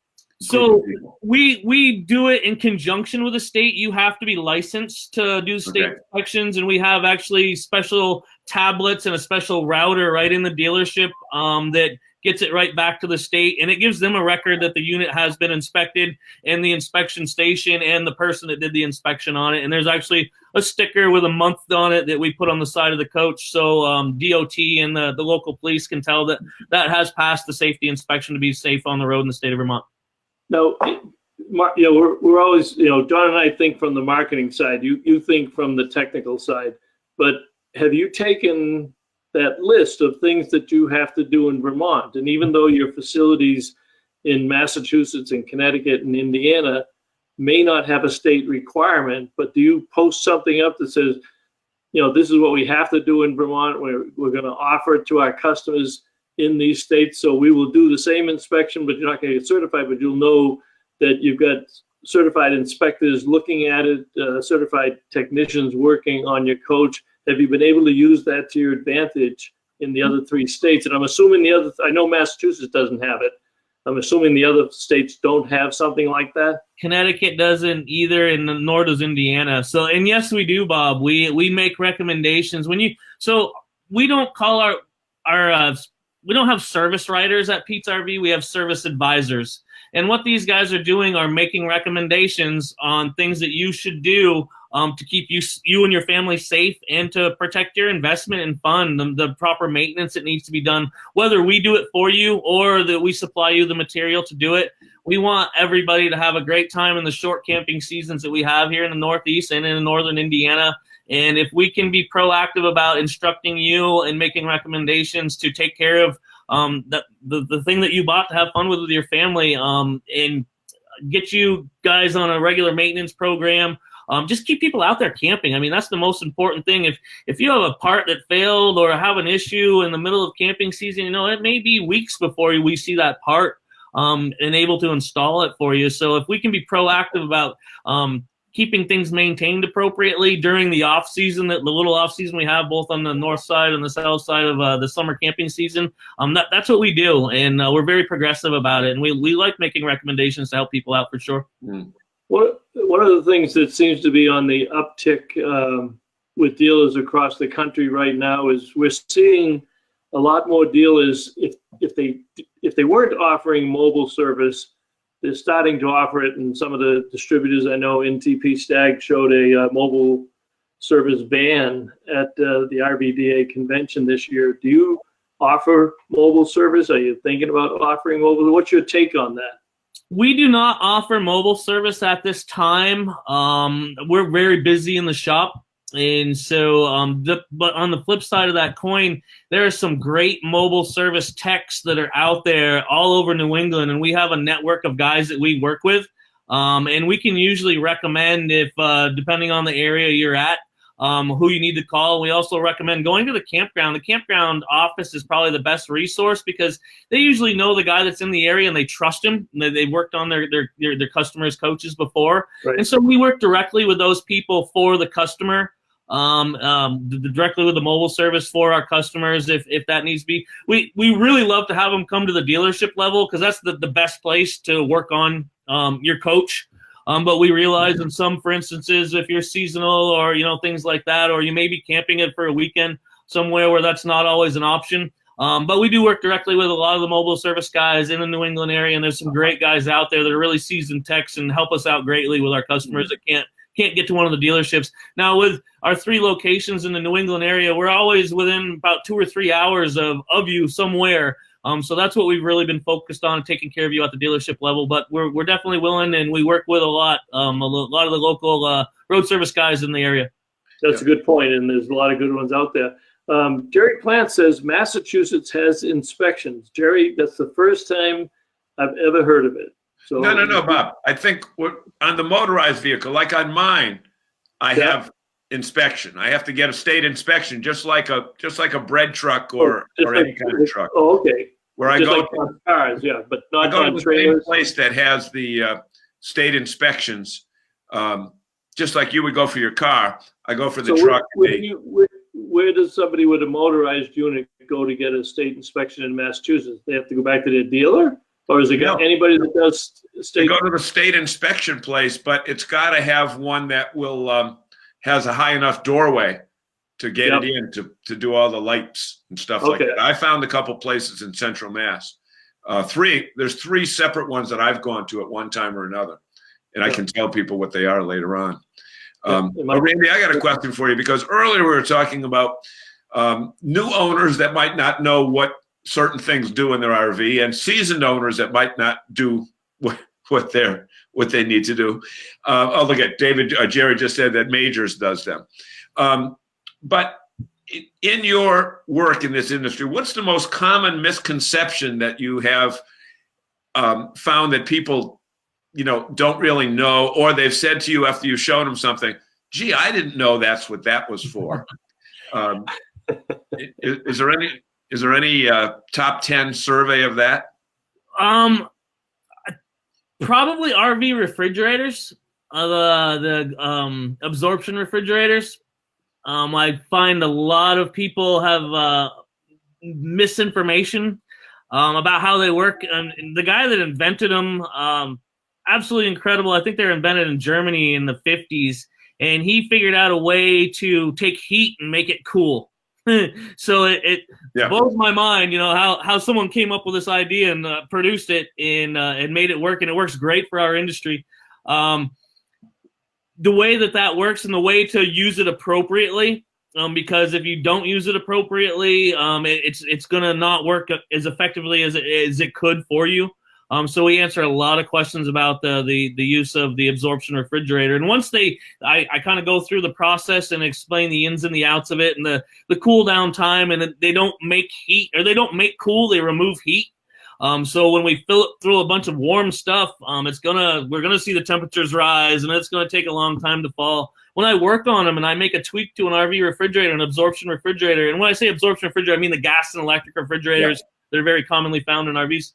So we do it in conjunction with the state. You have to be licensed to do state inspections, and we have actually special tablets and a special router right in the dealership that gets it right back to the state, and it gives them a record that the unit has been inspected, and the inspection station and the person that did the inspection on it. And there's actually a sticker with a month on it that we put on the side of the coach, so DOT and the local police can tell that has passed the safety inspection to be safe on the road in the state of Vermont. Now, we're always, John and I think from the marketing side, you think from the technical side, but have you taken that list of things that you have to do in Vermont? And even though your facilities in Massachusetts and Connecticut and Indiana may not have a state requirement, but do you post something up that says, this is what we have to do in Vermont, we're going to offer it to our customers in these states, so we will do the same inspection, but you're not going to get certified, but you'll know that you've got certified inspectors looking at it, certified technicians working on your coach. Have you been able to use that to your advantage in the other 3 states? And I'm assuming I know Massachusetts doesn't have it. I'm assuming the other states don't have something like that. Connecticut doesn't either, and nor does Indiana. So, and yes, we do, Bob. We make recommendations so we don't call we don't have service writers at Pete's RV. We have service advisors. And what these guys are doing are making recommendations on things that you should do to keep you and your family safe and to protect your investment and fund the proper maintenance that needs to be done, whether we do it for you or that we supply you the material to do it. We want everybody to have a great time in the short camping seasons that we have here in the Northeast and in northern Indiana. And if we can be proactive about instructing you and making recommendations to take care of the thing that you bought to have fun with your family, and get you guys on a regular maintenance program, just keep people out there camping. I mean, that's the most important thing. If you have a part that failed or have an issue in the middle of camping season, it may be weeks before we see that part and able to install it for you. So if we can be proactive about keeping things maintained appropriately during the off season, the little off season we have both on the north side and the south side of the summer camping season, that's what we do, and we're very progressive about it, and we like making recommendations to help people out for sure. One of the things that seems to be on the uptick with dealers across the country right now is we're seeing a lot more dealers, if they weren't offering mobile service, they're starting to offer it. And some of the distributors I know, NTP Stag showed a mobile service van at the RVDA convention this year. Do you offer mobile service? Are you thinking about offering mobile? What's your take on that? We do not offer mobile service at this time. We're very busy in the shop. And so, but on the flip side of that coin, there are some great mobile service techs that are out there all over New England, and we have a network of guys that we work with, and we can usually recommend, if depending on the area you're at, who you need to call. We also recommend going to the campground. The campground office is probably the best resource because they usually know the guy that's in the area and they trust him. They've worked on their customers' coaches before, right. And so we work directly with those people for the customer. Directly with the mobile service for our customers if that needs to be. We really love to have them come to the dealership level because that's the best place to work on your coach. But we realize in some, for instances, if you're seasonal or things like that, or you may be camping it for a weekend somewhere where that's not always an option. But we do work directly with a lot of the mobile service guys in the New England area, and there's some great guys out there that are really seasoned techs and help us out greatly with our customers that can't get to one of the dealerships. Now, with our 3 locations in the New England area, we're always within about 2 or 3 hours of you somewhere. So that's what we've really been focused on, taking care of you at the dealership level. But we're definitely willing, and we work with a lot of the local road service guys in the area. That's a good point, and there's a lot of good ones out there. Jerry Plant says Massachusetts has inspections. Jerry, that's the first time I've ever heard of it. So, No, Bob. I think on the motorized vehicle, like on mine, I have inspection. I have to get a state inspection, just like a bread truck or any kind of truck. Oh, okay. Where just I go like on cars, but not I go on to the trailers. same place that has the state inspections. Just like you would go for your car, I go for the truck. Where does somebody with a motorized unit go to get a state inspection in Massachusetts? They have to go back to their dealer? Or is it anybody that does state? You go to the state inspection place, but it's got to have one that will has a high enough doorway to get it in to do all the lights and stuff like that. I found a couple places in Central Mass. There's 3 separate ones that I've gone to at one time or another, and I can tell people what they are later on. Randy, I got a question for you because earlier we were talking about new owners that might not know what certain things do in their RV, and seasoned owners that might not do what they need to do. Look at Jerry just said that Majors does them. But in your work in this industry, what's the most common misconception that you have found that people, don't really know, or they've said to you after you've shown them something, gee, I didn't know that's what that was for. Is there any top 10 survey of that? Probably RV refrigerators, the absorption refrigerators. I find a lot of people have misinformation about how they work. And the guy that invented them, absolutely incredible. I think they were invented in Germany in the 50s, and he figured out a way to take heat and make it cool. So it Yeah. blows my mind, you know, how someone came up with this idea and produced it and made it work, and it works great for our industry. The way that works and the way to use it appropriately, because if you don't use it appropriately, it's gonna not work as effectively as it could for you. So we answer a lot of questions about the use of the absorption refrigerator. And once I kind of go through the process and explain the ins and the outs of it and the cool down time, and they don't make heat, or they don't make cool, they remove heat. So when we fill it through a bunch of warm stuff, we're gonna see the temperatures rise, and it's gonna take a long time to fall. When I work on them and I make a tweak to an RV refrigerator, an absorption refrigerator, and when I say absorption refrigerator, I mean the gas and electric refrigerators that are very commonly found in RVs.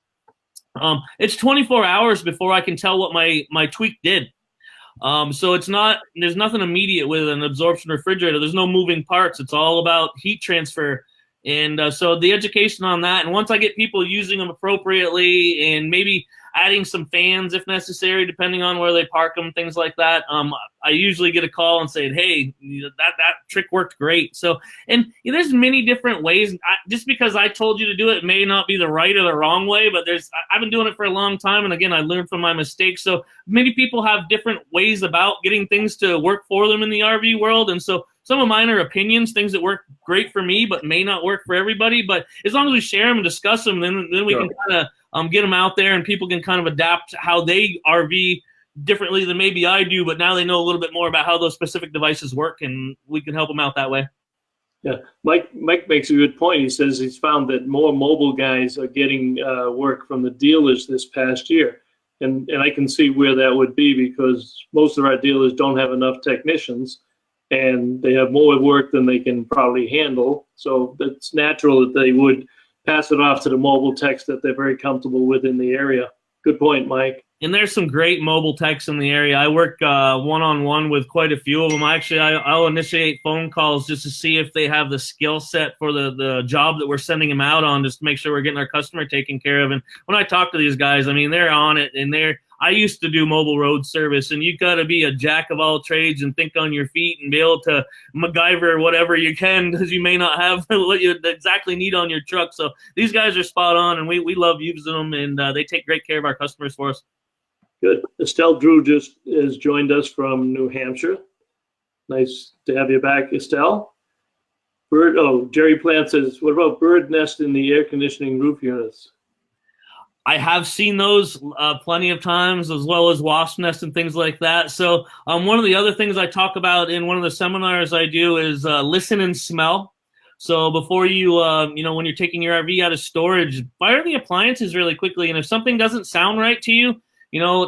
It's 24 hours before I can tell what my tweak did. So there's nothing immediate with an absorption refrigerator. There's no moving parts. It's all about heat transfer. And so the education on that, and once I get people using them appropriately and maybe adding some fans if necessary, depending on where they park them, things like that, I usually get a call and say, hey, that trick worked great. So, and there's many different ways. Just because I told you to do it may not be the right or the wrong way, but I've been doing it for a long time. And again, I learned from my mistakes. So many people have different ways about getting things to work for them in the RV world. And so some of mine are opinions, things that work great for me, but may not work for everybody. But as long as we share them and discuss them, then we can kind of get them out there, and people can kind of adapt how they RV differently than maybe I do. But now they know a little bit more about how those specific devices work, and we can help them out that way. Yeah, Mike makes a good point. He says he's found that more mobile guys are getting work from the dealers this past year. And I can see where that would be, because most of our dealers don't have enough technicians, and they have more work than they can probably handle. So it's natural that they would pass it off to the mobile techs that they're very comfortable with in the area. Good point, Mike. And there's some great mobile techs in the area. I work one-on-one with quite a few of them. Actually, I'll initiate phone calls just to see if they have the skill set for the job that we're sending them out on, just to make sure we're getting our customer taken care of. And when I talk to these guys, I mean, they're on it, and I used to do mobile road service, and you got to be a jack of all trades and think on your feet and be able to MacGyver whatever you can, because you may not have what you exactly need on your truck. So these guys are spot on, and we love using them, and they take great care of our customers for us. Good. Estelle Drew just has joined us from New Hampshire. Nice to have you back, Estelle. Jerry Plant says, what about bird nest in the air conditioning roof units? I have seen those plenty of times, as well as wasp nests and things like that. So one of the other things I talk about in one of the seminars I do is listen and smell. So before you, when you're taking your RV out of storage, fire the appliances really quickly. And if something doesn't sound right to you,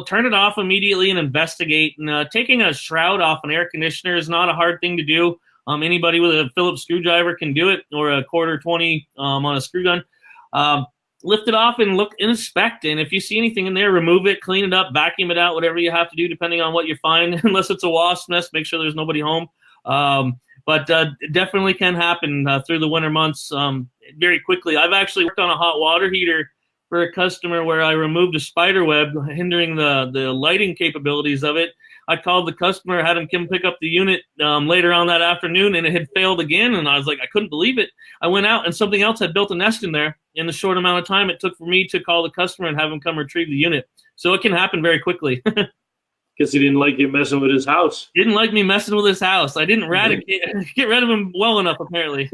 turn it off immediately and investigate. And taking a shroud off an air conditioner is not a hard thing to do. Anybody with a Phillips screwdriver can do it, or a 1/4-20 on a screw gun. Lift it off and look and inspect. And if you see anything in there, remove it, clean it up, vacuum it out, whatever you have to do, depending on what you find. Unless it's a wasp nest, make sure there's nobody home. But it definitely can happen through the winter months very quickly. I've actually worked on a hot water heater for a customer where I removed a spider web hindering the lighting capabilities of it. I called the customer, had him come pick up the unit later on that afternoon, and it had failed again. And I was like, I couldn't believe it. I went out, and something else had built a nest in there in the short amount of time it took for me to call the customer and have him come retrieve the unit. So it can happen very quickly. Guess he didn't like you messing with his house. Didn't like me messing with his house. I didn't get rid of him well enough, apparently.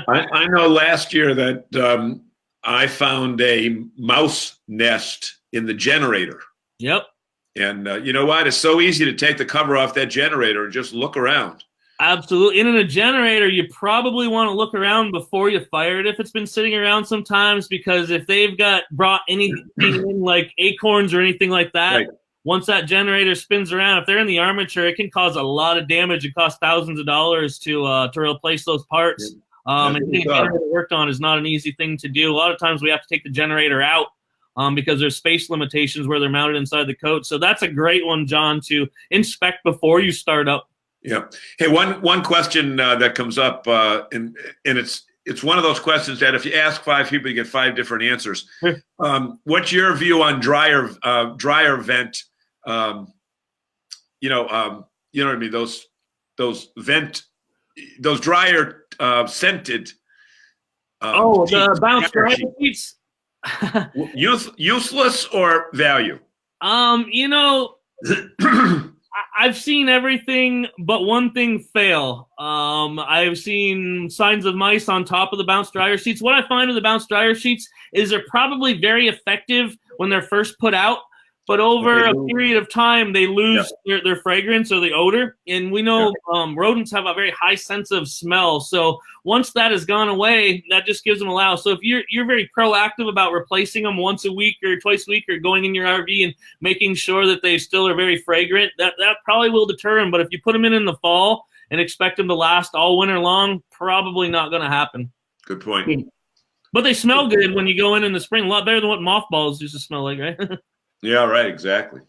I know last year that I found a mouse nest in the generator. Yep. And you know what? It's so easy to take the cover off that generator and just look around. Absolutely. And in a generator, you probably want to look around before you fire it if it's been sitting around sometimes, because if they've brought anything in like acorns or anything like that, right. Once that generator spins around, if they're in the armature, it can cause a lot of damage. It costs thousands of dollars to replace those parts. And getting a generator worked on is not an easy thing to do. A lot of times we have to take the generator out because there's space limitations where they're mounted inside the coach. So that's a great one, John, to inspect before you start up. Yeah. Hey, one question that comes up, and it's one of those questions that if you ask 5 people, you get 5 different answers. What's your view on dryer vent? You know what I mean? Those dryer scented. The bounce dryer sheets. Useless or value? You know, I've seen everything but one thing fail. I've seen signs of mice on top of the bounce dryer sheets. What I find with the bounce dryer sheets is they're probably very effective when they're first put out, but over a period of time, they lose their fragrance or the odor. And we know rodents have a very high sense of smell. So once that has gone away, that just gives them a allow. So if you're very proactive about replacing them once a week or twice a week, or going in your RV and making sure that they still are very fragrant, that probably will deter them. But if you put them in the fall and expect them to last all winter long, probably not going to happen. Good point. But they smell good when you go in the spring. A lot better than what mothballs used to smell like, right? Yeah, right. Exactly.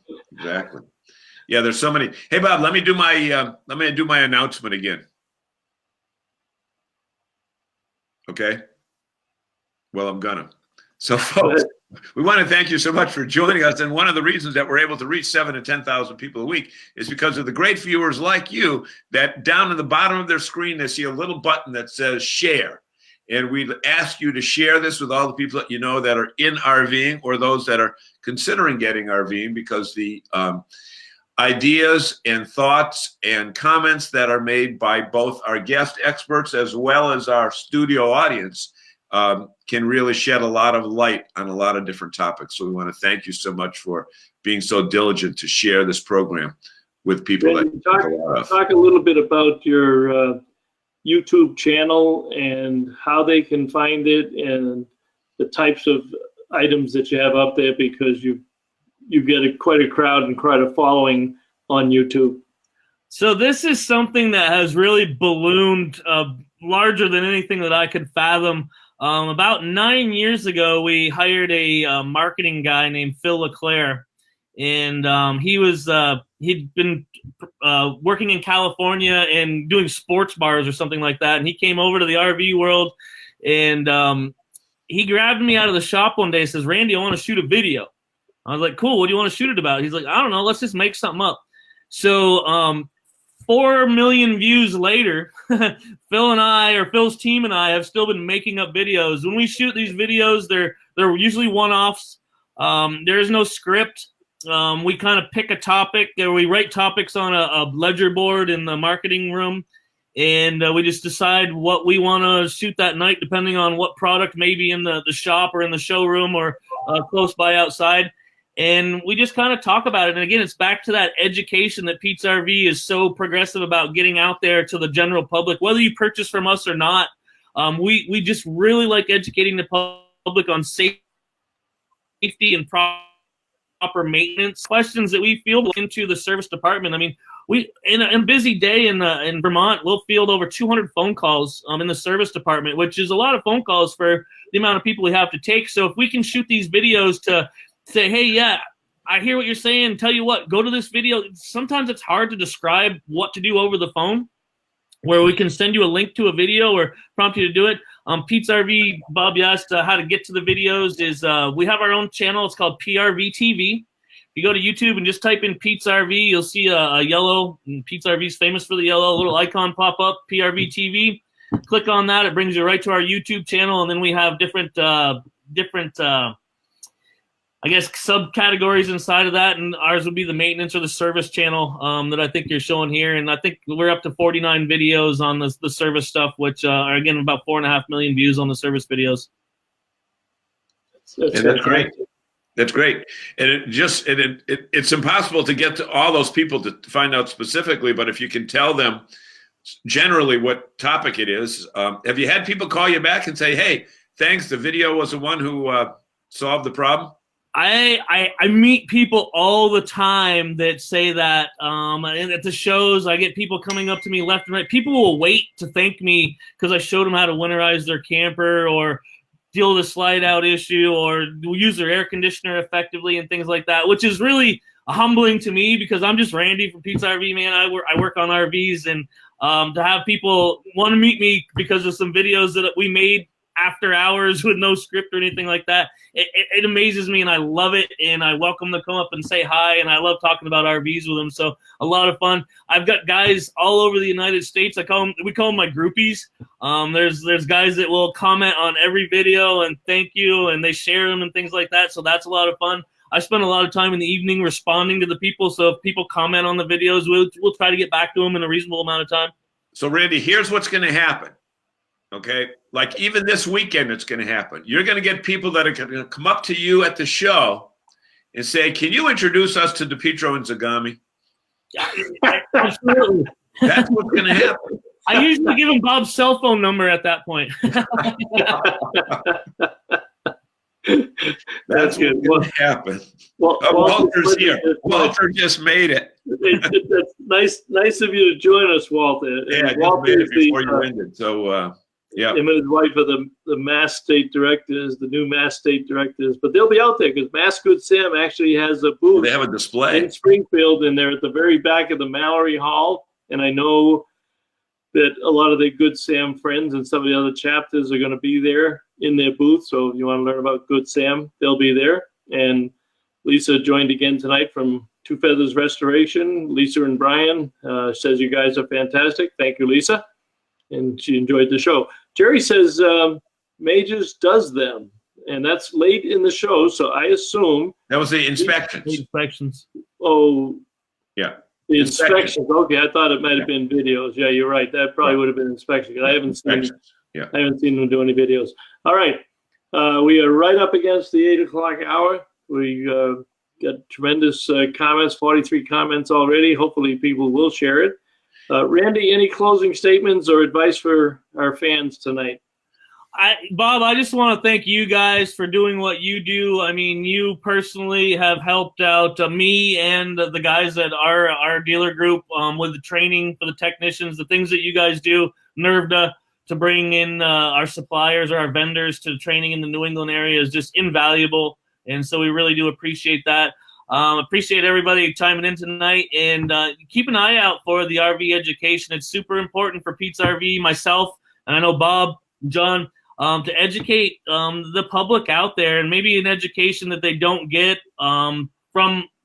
Yeah, there's so many. Hey, Bob, let me do my announcement again. Okay. Well, I'm gonna. So, folks, we want to thank you so much for joining us. And one of the reasons that we're able to reach 7,000 to 10,000 people a week is because of the great viewers like you that down at the bottom of their screen, they see a little button that says share. And we'd ask you to share this with all the people that you know that are in RVing or those that are considering getting RVing, because the ideas and thoughts and comments that are made by both our guest experts as well as our studio audience can really shed a lot of light on a lot of different topics. So we want to thank you so much for being so diligent to share this program with people. Talk a little bit about your YouTube channel and how they can find it and the types of items that you have up there, because you get quite a crowd and quite a following on YouTube. So this is something that has really ballooned larger than anything that I could fathom. About 9 years ago, we hired a marketing guy named Phil LeClaire, and he'd been working in California and doing sports bars or something like that. And he came over to the RV world, and he grabbed me out of the shop one day and says, "Randy, I want to shoot a video." I was like, "Cool. What do you want to shoot it about?" He's like, "I don't know. Let's just make something up." So 4 million views later, Phil's team and I have still been making up videos. When we shoot these videos, they're usually one-offs. There is no script. We kind of pick a topic, or we write topics on a ledger board in the marketing room, and we just decide what we want to shoot that night, depending on what product may be in the shop or in the showroom or close by outside. And we just kind of talk about it. And again, it's back to that education that Pete's RV is so progressive about getting out there to the general public, whether you purchase from us or not. We just really like educating the public on safety and proper maintenance questions that we field into the service department. I mean, we in a busy day in Vermont, we'll field over 200 phone calls in the service department, which is a lot of phone calls for the amount of people we have to take. So if we can shoot these videos to say, "Hey, yeah, I hear what you're saying. Tell you what, go to this video." Sometimes it's hard to describe what to do over the phone, where we can send you a link to a video or prompt you to do it. Pete's RV, Bob, you asked how to get to the videos. We have our own channel. It's called PRV TV. If you go to YouTube and just type in Pete's RV, you'll see a yellow, and Pete's RV is famous for the yellow, little icon pop up, PRV TV. Click on that. It brings you right to our YouTube channel. And then we have different I guess, subcategories inside of that, and ours would be the maintenance or the service channel that I think you're showing here. And I think we're up to 49 videos on the service stuff, which are, again, about 4.5 million views on the service videos. That's great. That's great. And it's impossible to get to all those people to find out specifically, but if you can tell them generally what topic it is. Have you had people call you back and say, "Hey, thanks, the video was the one who solved the problem"? I meet people all the time that say that, and at the shows, I get people coming up to me left and right. People will wait to thank me because I showed them how to winterize their camper or deal with a slide out issue or use their air conditioner effectively and things like that, which is really humbling to me because I'm just Randy from Pete's RV, man. I work on RVs, and to have people want to meet me because of some videos that we made after hours with no script or anything like that. It amazes me, and I love it, and I welcome them to come up and say hi, and I love talking about RVs with them. So a lot of fun. I've got guys all over the United States. We call them my groupies. There's guys that will comment on every video and thank you, and they share them and things like that. So that's a lot of fun. I spend a lot of time in the evening responding to the people. So if people comment on the videos, we'll try to get back to them in a reasonable amount of time. So Randy, here's what's going to happen. Okay, like even this weekend, it's going to happen. You're going to get people that are going to come up to you at the show and say, "Can you introduce us to DePietro and Zagami?" Absolutely. That's what's going to happen. I usually give him Bob's cell phone number at that point. That's good. what's going to happen. Well, Walter's here. Walter just made it. That's nice of you to join us, Walter. Yeah, I Walter just made is it before you ended. So, yeah. Him and his wife are the Mass State Directors, the new Mass State Directors. But they'll be out there because Mass Good Sam actually has a booth. They have a display in Springfield, and they're at the very back of the Mallory Hall. And I know that a lot of the Good Sam friends and some of the other chapters are going to be there in their booth. So if you want to learn about Good Sam, they'll be there. And Lisa joined again tonight from Two Feathers Restoration. Lisa and Brian says you guys are fantastic. Thank you, Lisa. And she enjoyed the show. Jerry says Majors does them, and that's late in the show. So I assume that was the inspections. Inspections. Oh, yeah. The inspections. Okay, I thought it might have been videos. Yeah, you're right. That probably would have been inspections. I haven't seen. Yeah. I haven't seen them do any videos. All right, we are right up against the 8 o'clock hour. We got tremendous comments. 43 comments already. Hopefully, people will share it. Randy, any closing statements or advice for our fans tonight? Bob, I just want to thank you guys for doing what you do. I mean, you personally have helped out me and the guys at our dealer group with the training for the technicians, the things that you guys do, NERVDA, to bring in our suppliers or our vendors to training in the New England area is just invaluable. And so we really do appreciate that. Appreciate everybody chiming in tonight, and keep an eye out for the RV education. It's super important for Pete's RV, myself, and I know Bob, John, to educate the public out there, and maybe an education that they don't get from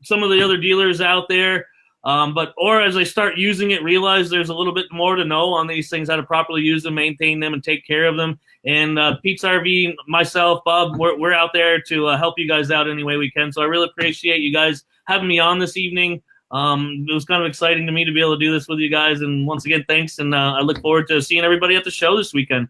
some of the other dealers out there. Or as they start using it, realize there's a little bit more to know on these things, how to properly use them, maintain them, and take care of them. And Pete's RV, myself, Bob, we're out there to help you guys out any way we can. So I really appreciate you guys having me on this evening. It was kind of exciting to me to be able to do this with you guys. And once again, thanks. And I look forward to seeing everybody at the show this weekend.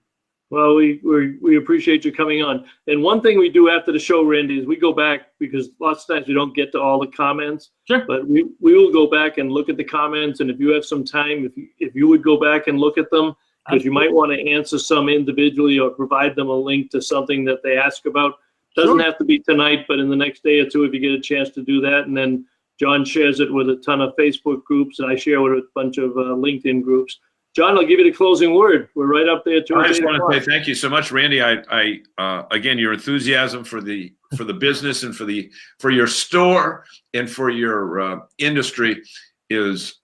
Well, we appreciate you coming on. And one thing we do after the show, Randy, is we go back, because lots of times we don't get to all the comments. Sure. But we will go back and look at the comments. And if you have some time, if you would go back and look at them, because you might want to answer some individually or provide them a link to something that they ask about. Doesn't have to be tonight, but in the next day or two, if you get a chance to do that. And then John shares it with a ton of Facebook groups, and I share with a bunch of LinkedIn groups. John, I'll give you the closing word. We're right up there. I just want to say thank you so much, Randy. I again, your enthusiasm for the business and for your store and for your industry is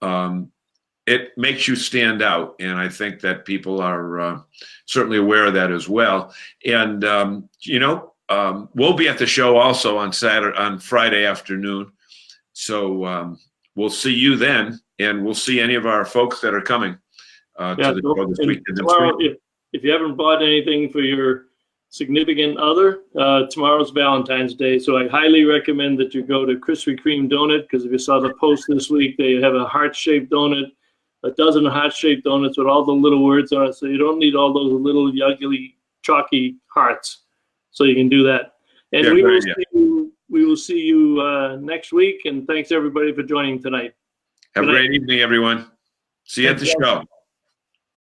it makes you stand out, and I think that people are certainly aware of that as well. And we'll be at the show also on Friday afternoon, so we'll see you then, and we'll see any of our folks that are coming. To the show this weekend. Tomorrow, if you haven't bought anything for your significant other, tomorrow's Valentine's Day. So I highly recommend that you go to Krispy Kreme Donut, because if you saw the post this week, they have a heart-shaped donut, a dozen heart-shaped donuts with all the little words on it. So you don't need all those little yuggly, chalky hearts. So you can do that. And we will see you next week. And thanks everybody for joining tonight. Have a great evening, everyone. See you at the show.